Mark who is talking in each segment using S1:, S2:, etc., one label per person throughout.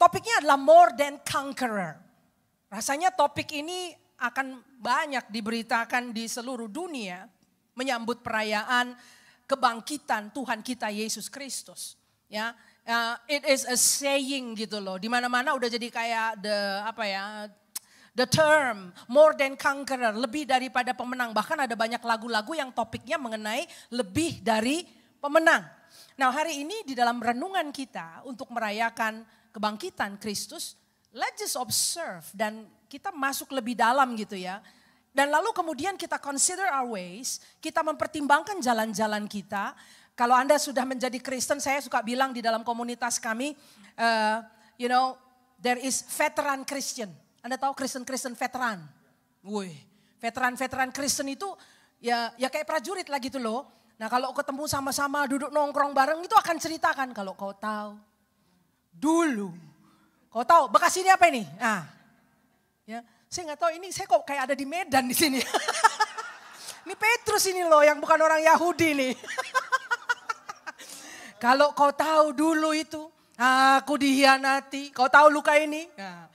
S1: Topiknya adalah more than conqueror. Rasanya topik ini akan banyak diberitakan di seluruh dunia menyambut perayaan kebangkitan Tuhan kita Yesus Kristus. Ya, it is a saying gitu loh. Di mana-mana udah jadi kayak the term more than conqueror, lebih daripada pemenang. Bahkan ada banyak lagu-lagu yang topiknya mengenai lebih dari pemenang. Nah, hari ini di dalam renungan kita untuk merayakan kebangkitan Kristus, let's just observe dan kita masuk lebih dalam gitu ya. Dan lalu kemudian kita consider our ways, kita mempertimbangkan jalan-jalan kita. Kalau Anda sudah menjadi Kristen, saya suka bilang di dalam komunitas kami, there is veteran Christian. Anda tahu Kristen veteran? Wih, veteran Kristen itu ya kayak prajurit lah gitu loh. Nah kalau ketemu sama-sama duduk nongkrong bareng itu akan ceritakan, kalau kau tahu dulu. Kau tahu bekas ini apa ini? Nah, ya, saya nggak tahu ini, saya kok kayak ada di Medan di sini. Ini Petrus ini loh yang bukan orang Yahudi nih. Kalau kau tahu dulu itu, aku dihianati. Kau tahu luka ini? Nah,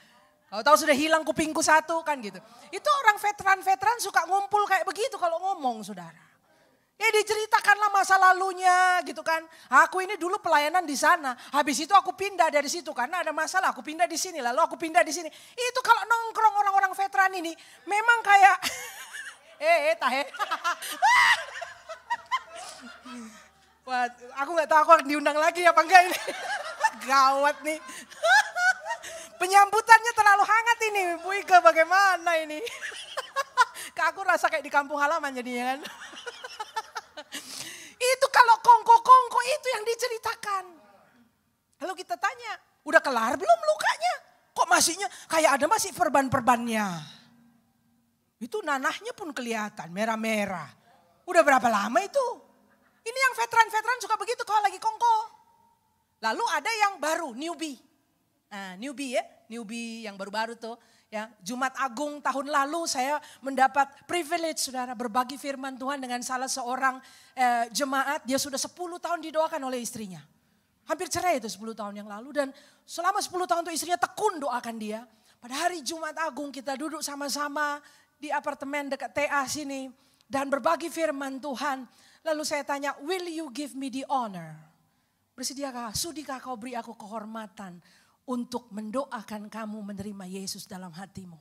S1: kau tahu sudah hilang kupingku satu kan gitu. Itu orang veteran suka ngumpul kayak begitu kalau ngomong, saudara. Ya diceritakanlah masa lalunya gitu kan. Aku ini dulu pelayanan di sana. Habis itu aku pindah dari situ karena ada masalah. Aku pindah di sini, lalu aku pindah di sini. Itu kalau nongkrong orang-orang veteran ini memang kayak tahe. Wah, aku nggak tahu aku akan diundang lagi apa enggak ini. Gawat nih. Penyambutannya terlalu hangat ini. Bu Ika bagaimana ini? Aku rasa kayak di kampung halaman jadinya kan. Itu kalau kongko-kongko itu yang diceritakan. Lalu kita tanya, udah kelar belum lukanya? Kok masihnya kayak ada masih perban-perbannya? Itu nanahnya pun kelihatan merah-merah. Udah berapa lama itu? Ini yang veteran-veteran suka begitu kalau lagi kongko. Lalu ada yang baru, newbie. Nah, newbie yang baru-baru tuh. Ya, Jumat Agung tahun lalu saya mendapat privilege, saudara, berbagi firman Tuhan dengan salah seorang jemaat. Dia sudah 10 tahun didoakan oleh istrinya. Hampir cerai itu 10 tahun yang lalu. Dan selama 10 tahun itu istrinya tekun doakan dia. Pada hari Jumat Agung kita duduk sama-sama di apartemen dekat TA sini. Dan berbagi firman Tuhan. Lalu saya tanya, will you give me the honor? Bersediakah, sudikah kau beri aku kehormatan untuk mendoakan kamu menerima Yesus dalam hatimu.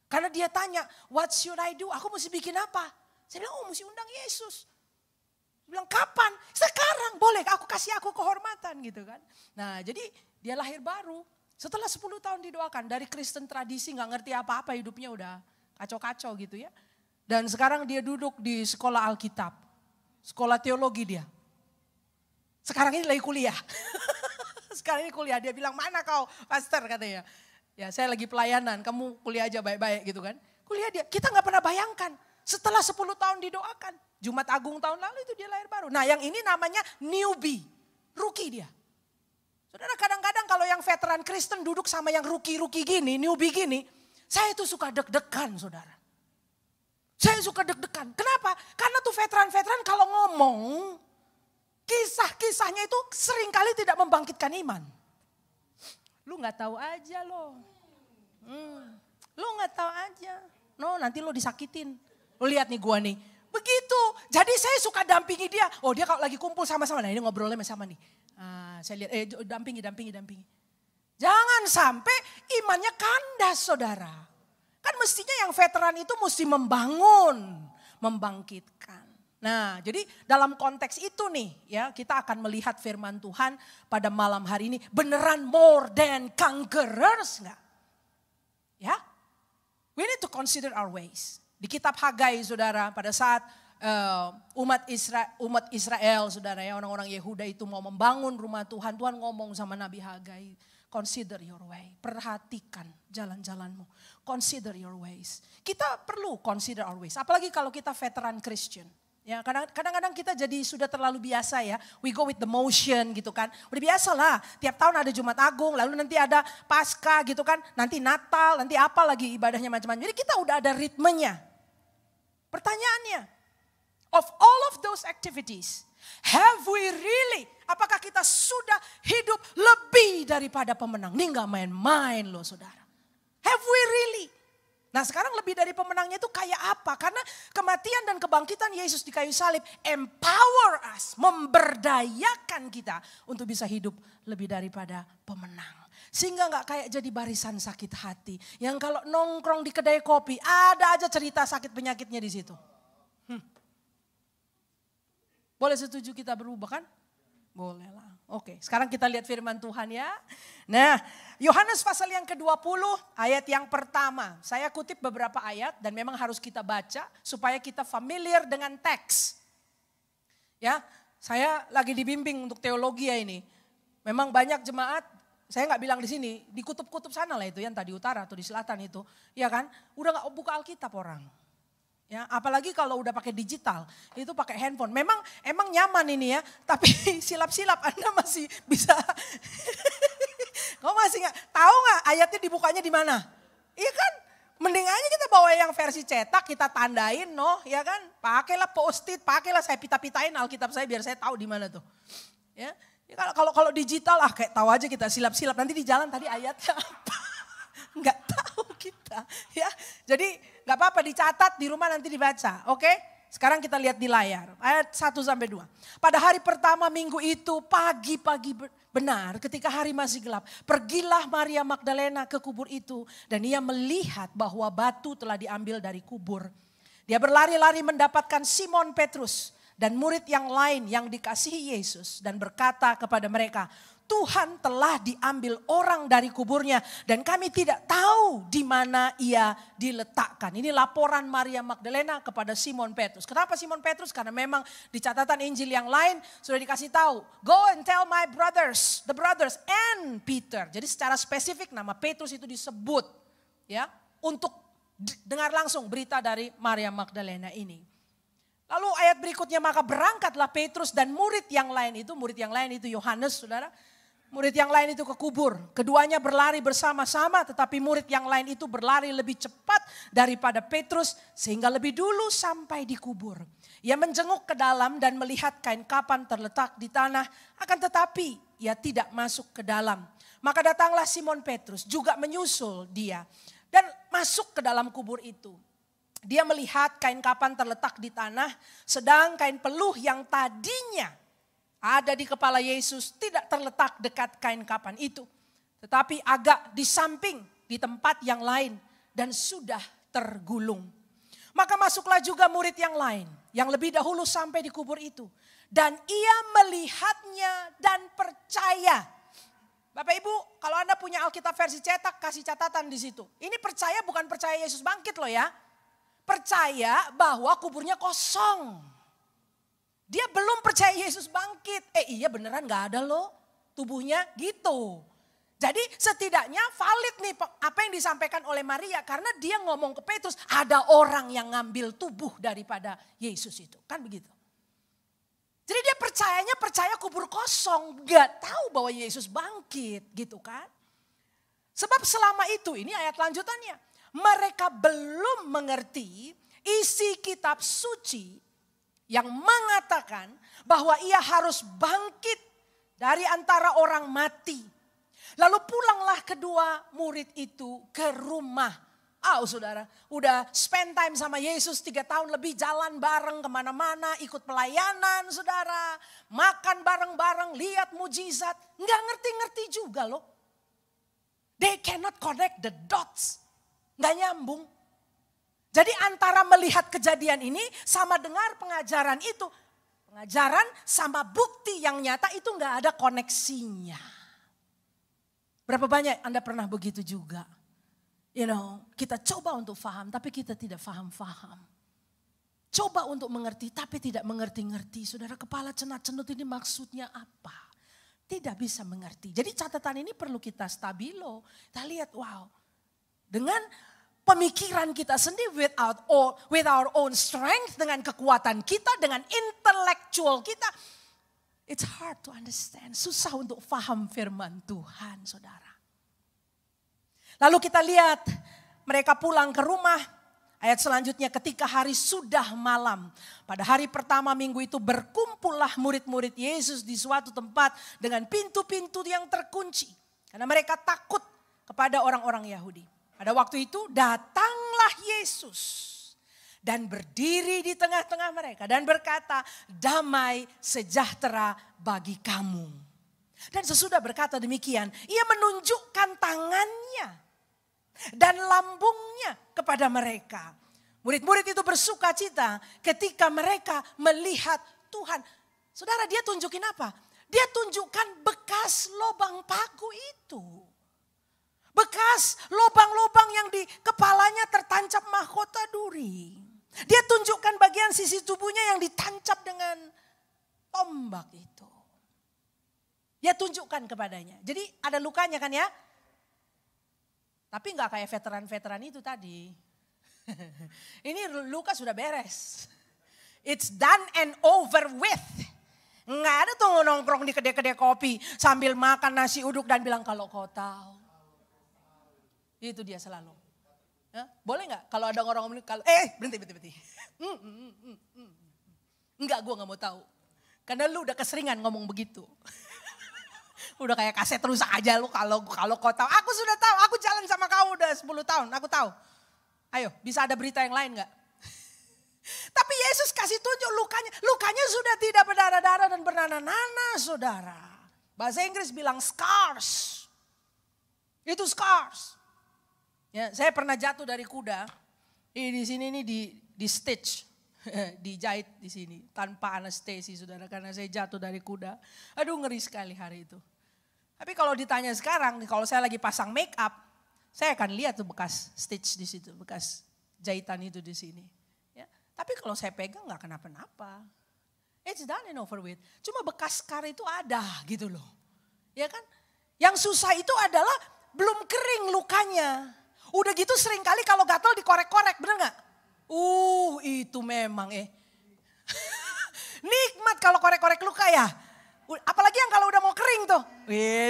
S1: Karena dia tanya, what should I do? Aku mesti bikin apa? Saya bilang, mesti undang Yesus. Dia bilang, kapan? Sekarang, boleh aku kasih aku kehormatan gitu kan. Nah jadi dia lahir baru. Setelah 10 tahun didoakan, dari Kristen tradisi gak ngerti apa-apa, hidupnya udah kacau-kacau gitu ya. Dan sekarang dia duduk di sekolah Alkitab. Sekolah teologi dia. Sekarang ini lagi kuliah. Sekarang ini kuliah, dia bilang, mana kau pastor katanya. Ya saya lagi pelayanan, kamu kuliah aja baik-baik gitu kan. Kuliah dia, kita gak pernah bayangkan. Setelah 10 tahun didoakan, Jumat Agung tahun lalu itu dia lahir baru. Nah yang ini namanya newbie, rookie dia. Saudara kadang-kadang kalau yang veteran Kristen duduk sama yang rookie-rookie gini, newbie gini. Saya itu suka deg-degan saudara. Saya suka deg-degan, kenapa? Karena tuh veteran-veteran kalau ngomong, kisah-kisahnya itu seringkali tidak membangkitkan iman. Lu gak tahu aja lo. Lu gak tahu aja. No, nanti lo disakitin. Lo lihat nih gua nih. Begitu. Jadi saya suka dampingi dia. Oh dia kalau lagi kumpul sama-sama. Nah ini ngobrolnya sama nih. Saya lihat, dampingi. Jangan sampai imannya kandas saudara. Kan mestinya yang veteran itu mesti membangun. Membangkitkan. Nah jadi dalam konteks itu nih ya kita akan melihat firman Tuhan pada malam hari ini. Beneran more than conquerors enggak? Ya, we need to consider our ways. Di kitab Hagai saudara pada saat umat Israel saudara ya orang-orang Yehuda itu mau membangun rumah Tuhan. Tuhan ngomong sama Nabi Hagai. Consider your way, perhatikan jalan-jalanmu. Consider your ways. Kita perlu consider our ways. Apalagi kalau kita veteran Christian. Ya, kadang-kadang kita jadi sudah terlalu biasa ya. We go with the motion gitu kan. Udah biasa lah. Tiap tahun ada Jumat Agung. Lalu nanti ada Paskah gitu kan. Nanti Natal. Nanti apa lagi ibadahnya macam-macam. Jadi kita udah ada ritmenya. Pertanyaannya. Of all of those activities. Have we really? Apakah kita sudah hidup lebih daripada pemenang? Ini gak main-main loh saudara. Have we really? Nah sekarang lebih dari pemenangnya itu kayak apa? Karena kematian dan kebangkitan Yesus di kayu salib empower us, memberdayakan kita untuk bisa hidup lebih daripada pemenang. Sehingga gak kayak jadi barisan sakit hati. Yang kalau nongkrong di kedai kopi ada aja cerita sakit penyakitnya di situ. Boleh setuju kita berubah kan? Boleh lah. Oke, sekarang kita lihat firman Tuhan ya. Nah, Yohanes pasal yang ke-20 ayat yang pertama. Saya kutip beberapa ayat dan memang harus kita baca supaya kita familiar dengan teks. Ya, saya lagi dibimbing untuk teologi ya ini. Memang banyak jemaat, saya nggak bilang di sini, di kutub-kutub sana lah itu yang tadi utara atau di selatan itu. Ya kan, udah nggak buka Alkitab orang. Ya, apalagi kalau udah pakai digital, itu pakai handphone. Emang nyaman ini ya, tapi silap-silap Anda masih bisa. Kau masih nggak tahu nggak ayatnya dibukanya di mana? Iya kan? Mending aja kita bawa yang versi cetak, kita tandain, ya kan? Pakailah post-it, pakailah saya pita-pitain Alkitab saya biar saya tahu di mana tuh. Ya, kalau digital kayak tahu aja kita silap-silap. Nanti di jalan tadi ayatnya apa? Nggak tahu kita ya. Jadi nggak apa-apa dicatat di rumah nanti dibaca. Oke? Sekarang kita lihat di layar. Ayat 1-2. Pada hari pertama minggu itu pagi-pagi benar ketika hari masih gelap. Pergilah Maria Magdalena ke kubur itu. Dan ia melihat bahwa batu telah diambil dari kubur. Dia berlari-lari mendapatkan Simon Petrus dan murid yang lain yang dikasihi Yesus. Dan berkata kepada mereka, Tuhan telah diambil orang dari kuburnya dan kami tidak tahu di mana ia diletakkan. Ini laporan Maria Magdalena kepada Simon Petrus. Kenapa Simon Petrus? Karena memang di catatan Injil yang lain sudah dikasih tahu. Go and tell my brothers, the brothers and Peter. Jadi secara spesifik nama Petrus itu disebut ya untuk dengar langsung berita dari Maria Magdalena ini. Lalu ayat berikutnya maka berangkatlah Petrus dan murid yang lain itu Yohanes saudara. Murid yang lain itu ke kubur. Keduanya berlari bersama-sama tetapi murid yang lain itu berlari lebih cepat daripada Petrus sehingga lebih dulu sampai di kubur. Ia menjenguk ke dalam dan melihat kain kapan terletak di tanah akan tetapi ia tidak masuk ke dalam. Maka datanglah Simon Petrus juga menyusul dia dan masuk ke dalam kubur itu. Dia melihat kain kapan terletak di tanah sedang kain peluh yang tadinya ada di kepala Yesus tidak terletak dekat kain kapan itu. Tetapi agak di samping di tempat yang lain dan sudah tergulung. Maka masuklah juga murid yang lain yang lebih dahulu sampai di kubur itu. Dan ia melihatnya dan percaya. Bapak Ibu kalau Anda punya Alkitab versi cetak kasih catatan di situ. Ini percaya bukan percaya Yesus bangkit loh ya. Percaya bahwa kuburnya kosong. Dia belum percaya Yesus bangkit. Iya beneran gak ada loh tubuhnya gitu. Jadi setidaknya valid nih apa yang disampaikan oleh Maria. Karena dia ngomong ke Petrus ada orang yang ngambil tubuh daripada Yesus itu. Kan begitu. Jadi dia percaya kubur kosong. Gak tahu bahwa Yesus bangkit gitu kan. Sebab selama itu ini ayat lanjutannya. Mereka belum mengerti isi kitab suci yang mengatakan bahwa ia harus bangkit dari antara orang mati. Lalu pulanglah kedua murid itu ke rumah. Saudara, udah spend time sama Yesus 3 tahun lebih, jalan bareng kemana-mana, ikut pelayanan saudara. Makan bareng-bareng, lihat mujizat. Nggak ngerti-ngerti juga loh. They cannot connect the dots. Nggak nyambung. Jadi antara melihat kejadian ini sama dengar pengajaran itu. Pengajaran sama bukti yang nyata itu gak ada koneksinya. Berapa banyak Anda pernah begitu juga? Kita coba untuk paham tapi kita tidak paham-paham. Coba untuk mengerti tapi tidak mengerti-ngerti. Saudara kepala cenat-cenut ini maksudnya apa? Tidak bisa mengerti. Jadi catatan ini perlu kita stabilo. Kita lihat dengan pemikiran kita sendiri with our own strength, dengan kekuatan kita, dengan intelektual kita. It's hard to understand. Susah untuk paham firman Tuhan saudara. Lalu kita lihat mereka pulang ke rumah. Ayat selanjutnya, ketika hari sudah malam. Pada hari pertama minggu itu berkumpullah murid-murid Yesus di suatu tempat dengan pintu-pintu yang terkunci. Karena mereka takut kepada orang-orang Yahudi. Pada waktu itu datanglah Yesus dan berdiri di tengah-tengah mereka dan berkata, damai sejahtera bagi kamu. Dan sesudah berkata demikian, ia menunjukkan tangannya dan lambungnya kepada mereka. Murid-murid itu bersuka cita ketika mereka melihat Tuhan. Saudara, dia tunjukin apa? Dia tunjukkan bekas lubang paku itu. Bekas lubang-lubang yang di kepalanya tertancap mahkota duri. Dia tunjukkan bagian sisi tubuhnya yang ditancap dengan tombak itu. Dia tunjukkan kepadanya. Jadi ada lukanya kan ya? Tapi nggak kayak veteran-veteran itu tadi. Ini luka sudah beres. It's done and over with. Nggak ada tuh nongkrong di kedai-kedai kopi sambil makan nasi uduk dan bilang kalau kau tahu. Itu dia selalu. Ya, boleh nggak kalau ada orang ngomong kalau berhenti. Enggak, gue nggak mau tahu. Karena lu udah keseringan ngomong begitu. Udah kayak kaset rusak aja lu kalau kau tahu. Aku sudah tahu, aku jalan sama kau udah 10 tahun, aku tahu. Ayo, bisa ada berita yang lain gak? Tapi Yesus kasih tunjuk lukanya. Lukanya sudah tidak berdarah-darah dan bernanah-nanah, saudara. Bahasa Inggris bilang scars. Itu scars. Ya, saya pernah jatuh dari kuda. Di sini ini di stitch. Dijahit di sini tanpa anestesi, saudara, karena saya jatuh dari kuda. Aduh, ngeri sekali hari itu. Tapi kalau ditanya sekarang, kalau saya lagi pasang make up, saya akan lihat tuh bekas stitch di situ, bekas jahitan itu di sini. Ya. Tapi kalau saya pegang nggak kenapa-napa. It's done and over with. Cuma bekas scar itu ada gitu loh. Ya kan? Yang susah itu adalah belum kering lukanya. Udah gitu sering kali kalau gatal dikorek-korek, bener nggak? Itu memang nikmat kalau korek-korek luka ya. Apalagi yang kalau udah mau kering tuh.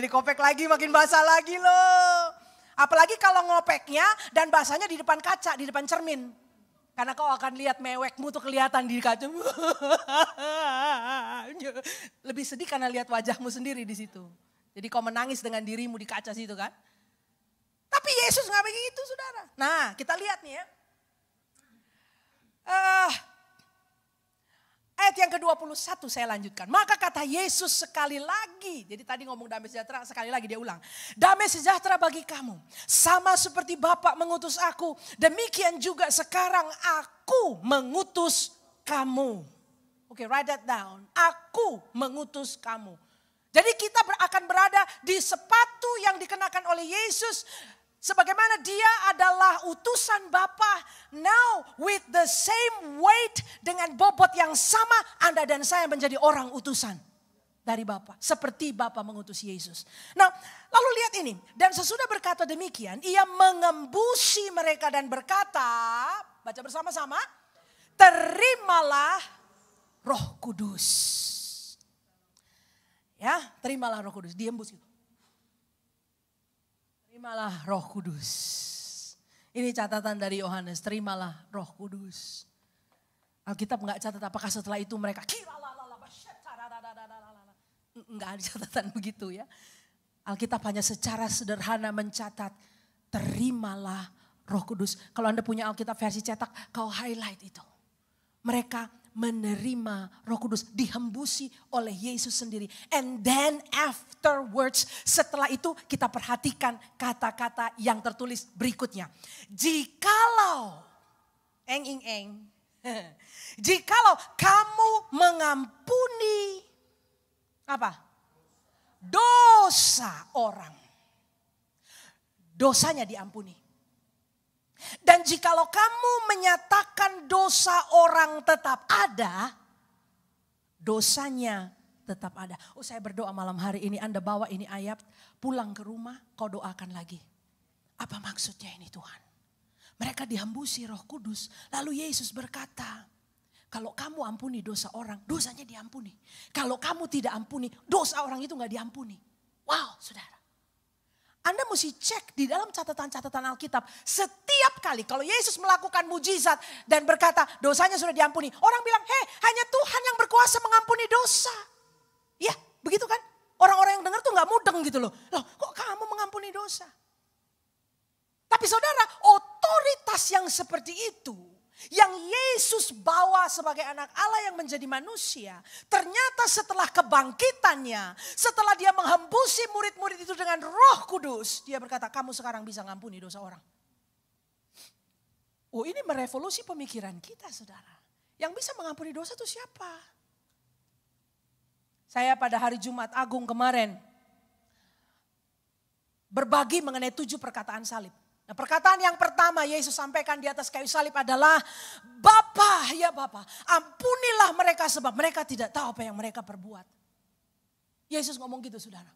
S1: Dikopek lagi makin basah lagi loh. Apalagi kalau ngopeknya dan basahnya di depan kaca, di depan cermin. Karena kau akan lihat mewekmu tuh kelihatan di kaca. Lebih sedih karena lihat wajahmu sendiri di situ. Jadi kau menangis dengan dirimu di kaca situ kan. Tapi Yesus gak begitu, saudara. Nah, kita lihat nih ya. Ayat yang ke-21 saya lanjutkan. Maka kata Yesus sekali lagi. Jadi tadi ngomong damai sejahtera, sekali lagi dia ulang. Damai sejahtera bagi kamu. Sama seperti Bapa mengutus aku. Demikian juga sekarang aku mengutus kamu. Oke, write that down. Aku mengutus kamu. Jadi kita akan berada di sepatu yang dikenakan oleh Yesus. Sebagaimana dia adalah utusan Bapa, now with the same weight, dengan bobot yang sama, Anda dan saya menjadi orang utusan dari Bapa. Seperti Bapa mengutus Yesus. Nah, lalu lihat ini. Dan sesudah berkata demikian, ia mengembusi mereka dan berkata, baca bersama-sama, terimalah Roh Kudus. Ya, terimalah Roh Kudus, diembus gitu. Terimalah Roh Kudus. Ini catatan dari Yohanes, terimalah Roh Kudus. Alkitab enggak catat apakah setelah itu mereka enggak ada catatan begitu ya. Alkitab hanya secara sederhana mencatat terimalah Roh Kudus. Kalau Anda punya Alkitab versi cetak, kau highlight itu. Mereka menerima Roh Kudus, dihembusi oleh Yesus sendiri. And then afterwards, setelah itu kita perhatikan kata-kata yang tertulis berikutnya. Jikalau, jikalau kamu mengampuni apa? Dosa orang. Dosanya diampuni. Dan jikalau kamu menyatakan dosa orang tetap ada, dosanya tetap ada. Oh, saya berdoa malam hari ini Anda bawa ini ayat, pulang ke rumah kau doakan lagi. Apa maksudnya ini Tuhan? Mereka dihembusi Roh Kudus. Lalu Yesus berkata, kalau kamu ampuni dosa orang, dosanya diampuni. Kalau kamu tidak ampuni, dosa orang itu gak diampuni. Wow, saudara. Anda mesti cek di dalam catatan-catatan Alkitab. Setiap kali kalau Yesus melakukan mujizat dan berkata dosanya sudah diampuni. Orang bilang, hanya Tuhan yang berkuasa mengampuni dosa. Ya, begitu kan? Orang-orang yang dengar tuh gak mudeng gitu loh. Loh, kok kamu mengampuni dosa? Tapi saudara, otoritas yang seperti itu, yang Yesus bawa sebagai anak Allah yang menjadi manusia, ternyata setelah kebangkitannya, setelah dia menghembusi murid-murid itu dengan Roh Kudus, dia berkata, kamu sekarang bisa ngampuni dosa orang. Oh, ini merevolusi pemikiran kita, saudara. Yang bisa mengampuni dosa itu siapa? Saya pada hari Jumat Agung kemarin berbagi mengenai 7 perkataan salib. Nah, perkataan yang pertama Yesus sampaikan di atas kayu salib adalah, Bapa, ya Bapa, ampunilah mereka sebab mereka tidak tahu apa yang mereka perbuat. Yesus ngomong gitu, saudara.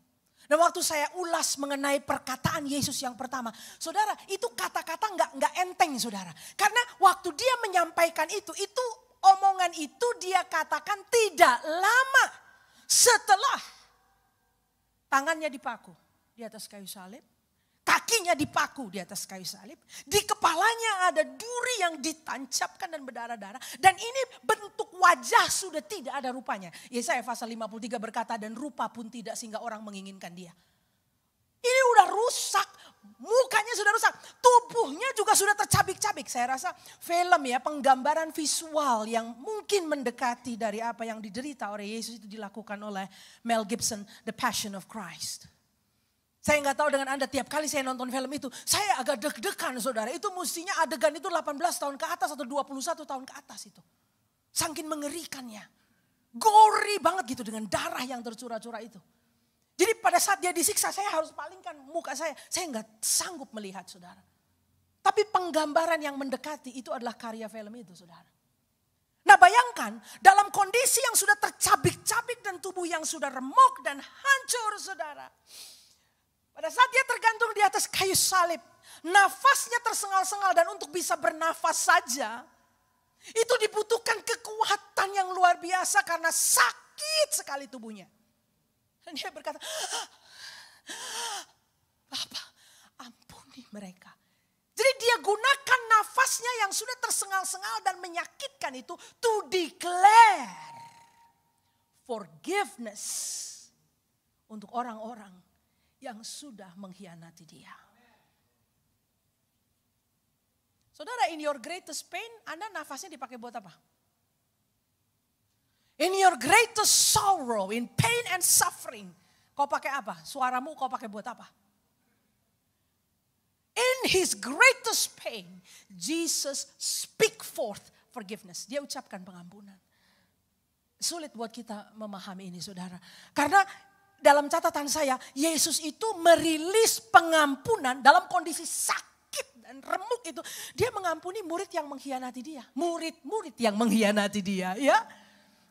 S1: Dan waktu saya ulas mengenai perkataan Yesus yang pertama, saudara, itu kata-kata nggak enteng, saudara. Karena waktu dia menyampaikan itu omongan itu dia katakan tidak lama setelah tangannya dipaku di atas kayu salib. Kakinya dipaku di atas kayu salib. Di kepalanya ada duri yang ditancapkan dan berdarah-darah. Dan ini bentuk wajah sudah tidak ada rupanya. Yesaya pasal 53 berkata, dan rupa pun tidak sehingga orang menginginkan dia. Ini udah rusak. Mukanya sudah rusak. Tubuhnya juga sudah tercabik-cabik. Saya rasa film ya, penggambaran visual yang mungkin mendekati dari apa yang diderita oleh Yesus itu dilakukan oleh Mel Gibson, The Passion of Christ. Saya nggak tahu dengan Anda, tiap kali saya nonton film itu, saya agak deg-degan, saudara. Itu mestinya adegan itu 18 tahun ke atas atau 21 tahun ke atas itu. Saking mengerikannya. Gory banget gitu dengan darah yang tercurah-curah itu. Jadi pada saat dia disiksa, saya harus palingkan muka saya. Saya nggak sanggup melihat, saudara. Tapi penggambaran yang mendekati itu adalah karya film itu, saudara. Nah, bayangkan dalam kondisi yang sudah tercabik-cabik dan tubuh yang sudah remuk dan hancur, saudara. Pada saat dia tergantung di atas kayu salib, nafasnya tersengal-sengal dan untuk bisa bernafas saja, itu dibutuhkan kekuatan yang luar biasa karena sakit sekali tubuhnya. Dan dia berkata, Bapa, ampuni mereka. Jadi dia gunakan nafasnya yang sudah tersengal-sengal dan menyakitkan itu to declare forgiveness untuk orang-orang yang sudah mengkhianati dia. Saudara, in your greatest pain, Anda nafasnya dipakai buat apa? In your greatest sorrow, in pain and suffering, kau pakai apa? Suaramu kau pakai buat apa? In his greatest pain, Jesus speak forth forgiveness. Dia ucapkan pengampunan. Sulit buat kita memahami ini, saudara. Karena dalam catatan saya, Yesus itu merilis pengampunan dalam kondisi sakit dan remuk itu. Dia mengampuni murid yang mengkhianati dia. Murid-murid yang mengkhianati dia, ya.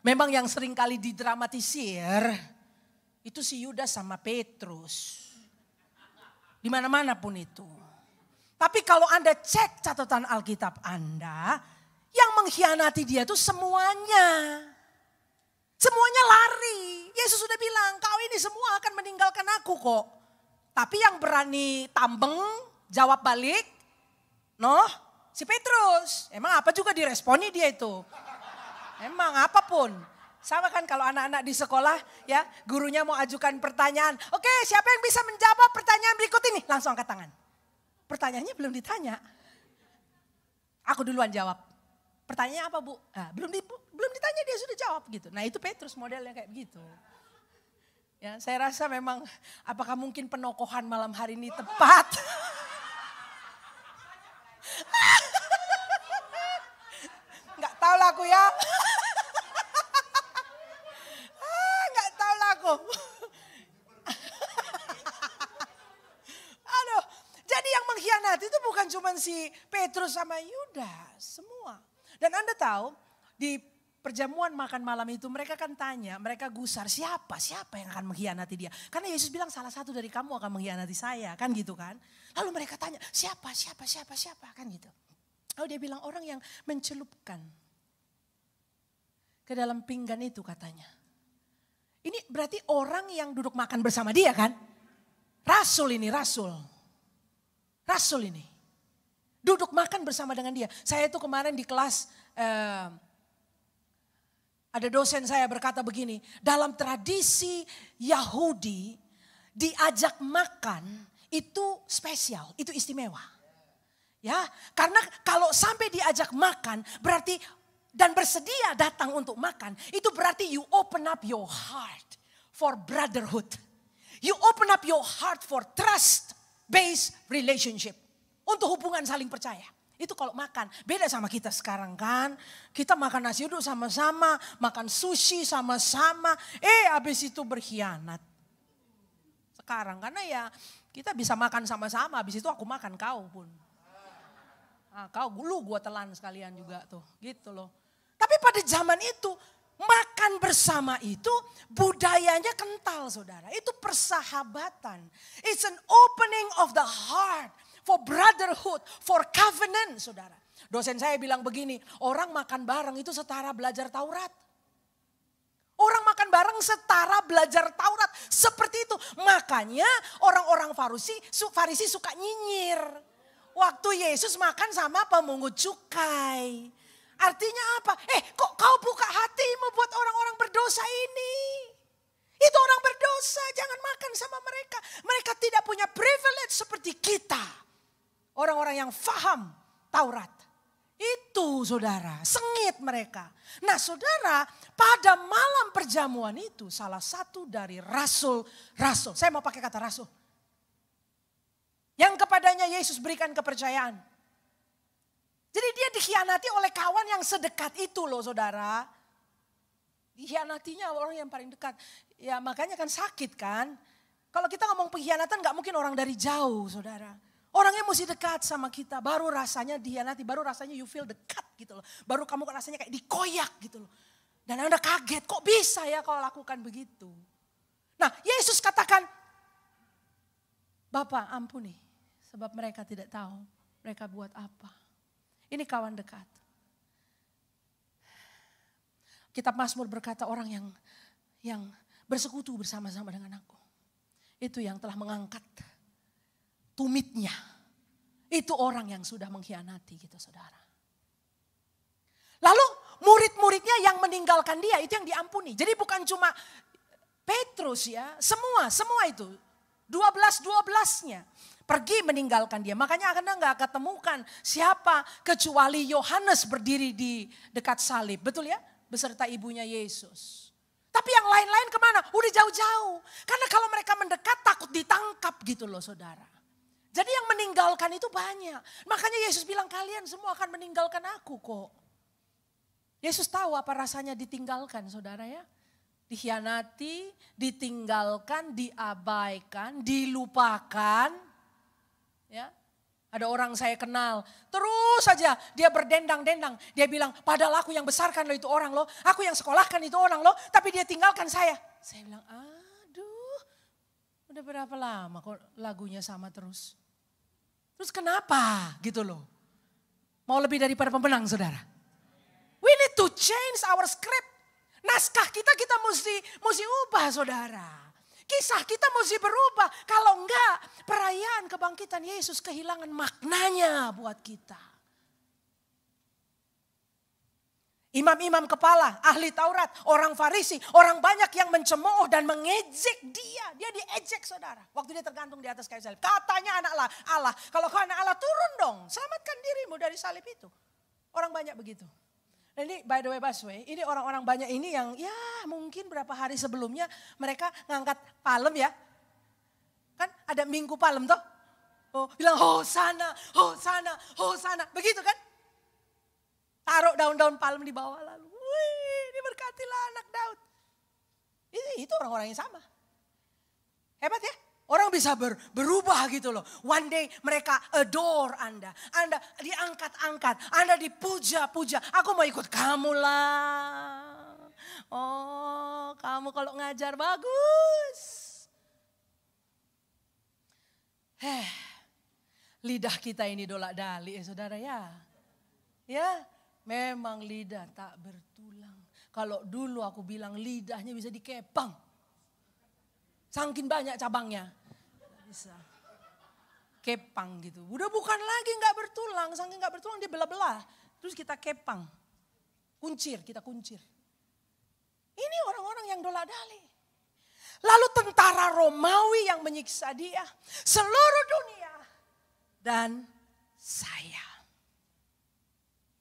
S1: Memang yang sering kali didramatisir, itu si Yudas sama Petrus. Di mana-mana pun itu. Tapi kalau Anda cek catatan Alkitab Anda, yang mengkhianati dia itu semuanya. Semuanya lari. Yesus sudah bilang, kau ini semua akan meninggalkan aku kok. Tapi yang berani tambeng, jawab balik, si Petrus. Emang apa juga diresponi dia itu. Emang apapun. Sama kan kalau anak-anak di sekolah, ya gurunya mau ajukan pertanyaan. Oke, siapa yang bisa menjawab pertanyaan berikut ini? Langsung angkat tangan. Pertanyaannya belum ditanya. Aku duluan jawab. Pertanyaannya apa, Bu? Nah, belum ditanya dia sudah jawab gitu. Nah, itu Petrus modelnya kayak begitu. Ya, saya rasa memang apakah mungkin penokohan malam hari ini tepat? Enggak tahu lah aku ya. Enggak tahu lah aku. Aduh, jadi yang mengkhianati itu bukan cuma si Petrus sama Yudas, semua. Dan Anda tahu di perjamuan makan malam itu mereka kan tanya, mereka gusar siapa yang akan mengkhianati dia. Karena Yesus bilang salah satu dari kamu akan mengkhianati saya, kan gitu kan. Lalu mereka tanya siapa kan gitu. Lalu dia bilang orang yang mencelupkan ke dalam pinggan itu katanya. Ini berarti orang yang duduk makan bersama dia kan. Rasul ini, rasul. Rasul ini. Duduk makan bersama dengan dia. Saya itu kemarin di kelas, ada dosen saya berkata begini. Dalam tradisi Yahudi, diajak makan itu spesial, itu istimewa. Ya, karena kalau sampai diajak makan berarti dan bersedia datang untuk makan, itu berarti you open up your heart for brotherhood. You open up your heart for trust-based relationship. Untuk hubungan saling percaya. Itu kalau makan. Beda sama kita sekarang kan. Kita makan nasi uduk sama-sama. Makan sushi sama-sama. Habis itu berkhianat. Sekarang karena ya kita bisa makan sama-sama. Habis itu aku makan kau pun. Nah, kau lu gua telan sekalian juga tuh. Gitu loh. Tapi pada zaman itu. Makan bersama itu budayanya kental saudara. Itu persahabatan. It's an opening of the heart. For brotherhood, for covenant saudara. Dosen saya bilang begini, orang makan bareng itu setara belajar Taurat. Orang makan bareng setara belajar Taurat. Seperti itu. Makanya orang-orang Farisi suka nyinyir. Waktu Yesus makan sama pemungut cukai. Artinya apa? Kok kau buka hatimu buat orang-orang berdosa ini? Itu orang berdosa, jangan makan sama mereka. Mereka tidak punya privilege seperti kita. Orang-orang yang faham Taurat. Itu saudara, sengit mereka. Nah saudara, pada malam perjamuan itu salah satu dari rasul-rasul. Saya mau pakai kata rasul. Yang kepadanya Yesus berikan kepercayaan. Jadi dia dikhianati oleh kawan yang sedekat itu loh saudara. Dikhianatinya orang yang paling dekat. Ya makanya kan sakit kan. Kalau kita ngomong pengkhianatan gak mungkin orang dari jauh saudara. Orangnya mesti dekat sama kita, baru rasanya dikhianati, baru rasanya you feel dekat gitu loh. Baru kamu rasanya kayak dikoyak gitu loh. Dan Anda kaget, kok bisa ya kalau lakukan begitu. Nah Yesus katakan, Bapa ampuni, sebab mereka tidak tahu mereka buat apa. Ini kawan dekat. Kitab Mazmur berkata orang yang bersekutu bersama-sama dengan aku. Itu yang telah mengangkat tumitnya. Itu orang yang sudah mengkhianati gitu saudara. Lalu murid-muridnya yang meninggalkan dia itu yang diampuni. Jadi bukan cuma Petrus ya, semua itu. 12-12-nya pergi meninggalkan dia. Makanya Anda gak ketemukan siapa kecuali Yohanes berdiri di dekat salib. Betul ya? Beserta ibunya Yesus. Tapi yang lain-lain kemana? Udah jauh-jauh. Karena kalau mereka mendekat takut ditangkap gitu loh saudara. Jadi yang meninggalkan itu banyak. Makanya Yesus bilang kalian semua akan meninggalkan aku kok. Yesus tahu apa rasanya ditinggalkan saudara ya. Dikhianati, ditinggalkan, diabaikan, dilupakan. Ya, ada orang saya kenal, terus saja dia berdendang-dendang. Dia bilang, padahal aku yang besarkan lo itu orang lo, aku yang sekolahkan itu orang lo, tapi dia tinggalkan saya. Saya bilang, aduh, udah berapa lama kok lagunya sama terus. Terus kenapa gitu loh? Mau lebih daripada pemenang saudara? We need to change our script. Naskah kita mesti ubah saudara. Kisah kita mesti berubah. Kalau enggak perayaan kebangkitan Yesus kehilangan maknanya buat kita. Imam-imam kepala, ahli Taurat, orang Farisi, orang banyak yang mencemooh dan mengejek dia. Dia diejek saudara. Waktu dia tergantung di atas kayu salib. Katanya anak Allah. Kalau kau anak Allah turun dong. Selamatkan dirimu dari salib itu. Orang banyak begitu. Ini by the way Baswe, ini orang-orang banyak ini yang ya mungkin berapa hari sebelumnya mereka ngangkat palem ya. Kan ada minggu palem toh. Oh, bilang Hosana, Hosana, Hosana. Begitu kan? Taruh daun-daun palem di bawah lalu. Wih, diberkatilah anak Daud. Itu orang-orang yang sama. Hebat ya? Orang bisa berubah gitu loh. One day mereka adore Anda. Anda diangkat-angkat. Anda dipuja-puja. Aku mau ikut kamu lah. Oh, kamu kalau ngajar bagus. Lidah kita ini dolak-dalik ya saudara ya. Ya, memang lidah tak bertulang. Kalau dulu aku bilang lidahnya bisa dikepang. Saking banyak cabangnya. Bisa. Kepang gitu. Udah bukan lagi nggak bertulang. Saking nggak bertulang dia belah-belah. Terus kita kepang. Kuncir, kita kuncir. Ini orang-orang yang dola-dali. Lalu tentara Romawi yang menyiksa dia. Seluruh dunia. Dan saya.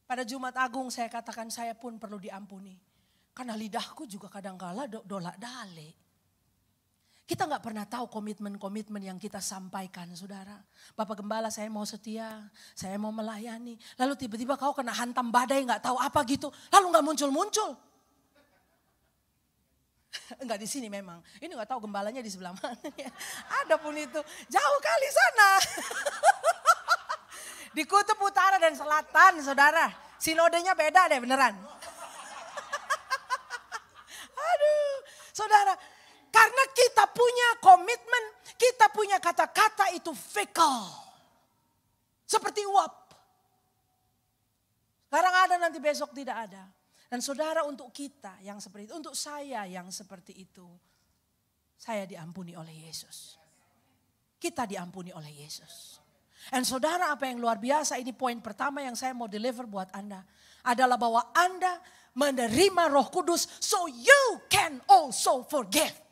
S1: Pada Jumat Agung saya katakan saya pun perlu diampuni. Karena lidahku juga kadang-kala dola-dali. Kita gak pernah tahu komitmen-komitmen yang kita sampaikan, saudara. Bapak Gembala, saya mau setia, saya mau melayani. Lalu tiba-tiba kau kena hantam badai gak tahu apa gitu. Lalu gak muncul-muncul. Enggak di sini memang. Ini gak tahu gembalanya di sebelah mana. Ada pun itu. Jauh kali sana. Di kutub utara dan selatan, saudara. Sinodenya beda deh beneran. Aduh, saudara. Karena kita punya komitmen, kita punya kata-kata itu fickle. Seperti uap. Sekarang ada, nanti besok tidak ada. Dan saudara, untuk kita yang seperti itu, untuk saya yang seperti itu, saya diampuni oleh Yesus. Kita diampuni oleh Yesus. Dan saudara, apa yang luar biasa, ini poin pertama yang saya mau deliver buat Anda. Adalah bahwa Anda menerima Roh Kudus so you can also forgive.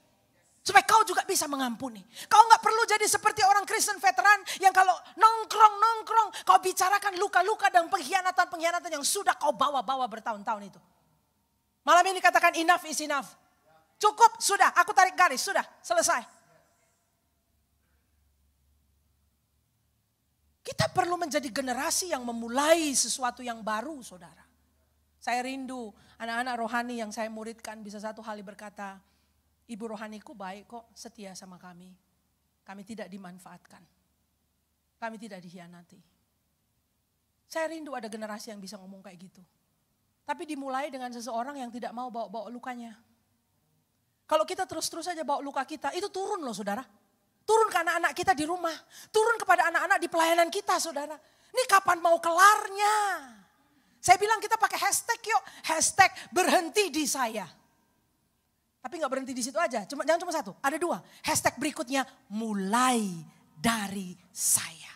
S1: Supaya kau juga bisa mengampuni. Kau gak perlu jadi seperti orang Kristen veteran yang kalau nongkrong, kau bicarakan luka-luka dan pengkhianatan-pengkhianatan yang sudah kau bawa-bawa bertahun-tahun itu. Malam ini katakan enough is enough. Cukup, sudah, aku tarik garis, sudah, selesai. Kita perlu menjadi generasi yang memulai sesuatu yang baru, saudara. Saya rindu anak-anak rohani yang saya muridkan bisa satu kali berkata, Ibu rohaniku baik kok, setia sama kami. Kami tidak dimanfaatkan. Kami tidak dikhianati. Saya rindu ada generasi yang bisa ngomong kayak gitu. Tapi dimulai dengan seseorang yang tidak mau bawa-bawa lukanya. Kalau kita terus-terus aja bawa luka kita, itu turun loh saudara. Turun ke anak-anak kita di rumah. Turun kepada anak-anak di pelayanan kita saudara. Ini kapan mau kelarnya? Saya bilang kita pakai hashtag yuk. Hashtag berhenti di saya. Tapi gak berhenti di situ aja, jangan cuma satu, ada dua. Hashtag berikutnya, mulai dari saya.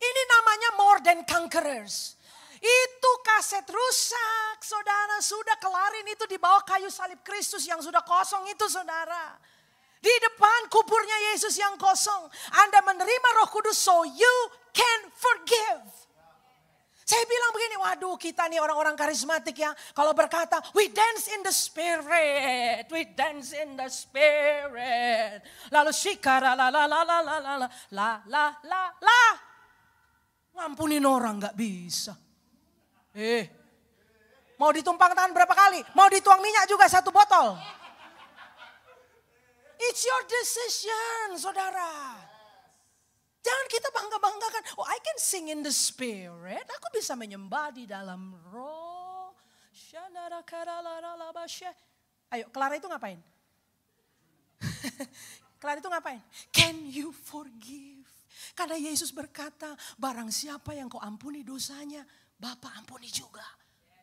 S1: Ini namanya more than conquerors. Itu kaset rusak, saudara, sudah kelarin itu di bawah kayu salib Kristus yang sudah kosong itu saudara. Di depan kuburnya Yesus yang kosong, Anda menerima Roh Kudus so you can forgive. Saya bilang begini, waduh kita nih orang-orang karismatik ya. Kalau berkata, we dance in the spirit. We dance in the spirit. Lalu shikara la la la la la la la la la la. Ngampunin orang gak bisa. Mau ditumpang tangan berapa kali? Mau dituang minyak juga satu botol. It's your decision saudara. Jangan kita bangga-banggakan, oh I can sing in the spirit, aku bisa menyembah di dalam roh. Ayo, Clara itu ngapain? Clara itu ngapain? Can you forgive? Karena Yesus berkata, barang siapa yang kau ampuni dosanya, Bapa ampuni juga.